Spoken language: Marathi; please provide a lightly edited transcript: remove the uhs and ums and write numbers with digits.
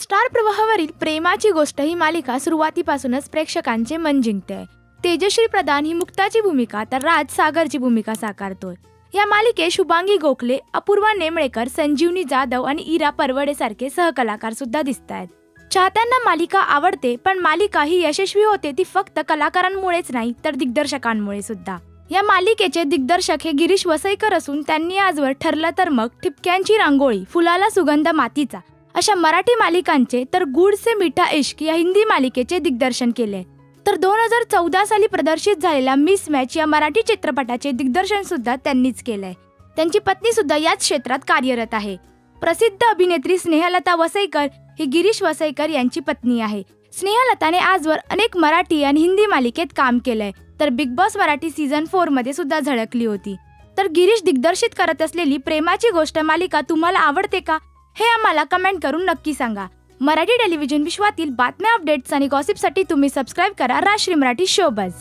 स्टार प्रवाहावरील प्रेमाची गोष्ट ही मालिका सुरुवातीपासूनच प्रेक्षकांचे मन जिंकते. तेजश्री प्रधान ही मुक्ताची भूमिका तर राज सागरची भूमिका साकारतोय. या मालिकेत शुभांगी गोखले, अपूर्वा नेमळेकर, संजीवनी जाधव आणि इरा परवडे सारखे सहकलाकार सुद्धा दिसतायत. चाहत्यांना मालिका आवडते, पण मालिका ही यशस्वी होते ती फक्त कलाकारांमुळेच नाही तर दिग्दर्शकांमुळे सुद्धा. या मालिकेचे दिग्दर्शक हे गिरीश वसईकर असून त्यांनी आजवर ठरलं तर मग, ठिपक्यांची रांगोळी, फुलाला सुगंध मातीचा अशा मराठी मालिकांचे तर गुड से मीठा इश्क या हिंदी मालिकेचे दिग्दर्शन केले. तर 2014 साली प्रदर्शित झालेल्या मिसमॅच या मराठी चित्रपटाचे दिग्दर्शन सुद्धा त्यांनीच केलंय. त्यांची पत्नी सुद्धा याच क्षेत्रात कार्यरत आहे. प्रसिद्ध अभिनेत्री स्नेहलता वसईकर ही गिरीश वसईकर यांची पत्नी आहे. स्नेहलताने आजवर अनेक मराठी आणि हिंदी मालिकेत काम केलंय, तर बिग बॉस मराठी सीझन 4 मध्ये सुद्धा झळकली होती. तर गिरीश दिग्दर्शित करत असलेली प्रेमाची गोष्ट मालिका तुम्हाला आवडते का, हे आम्हाला कमेंट करून नक्की सांगा. मराठी टेलिव्हिजन विश्वातील बातम्या, अपडेट्स आणि गॉसिपसाठी तुम्ही सबस्क्राईब करा राजश्री मराठी शोबज.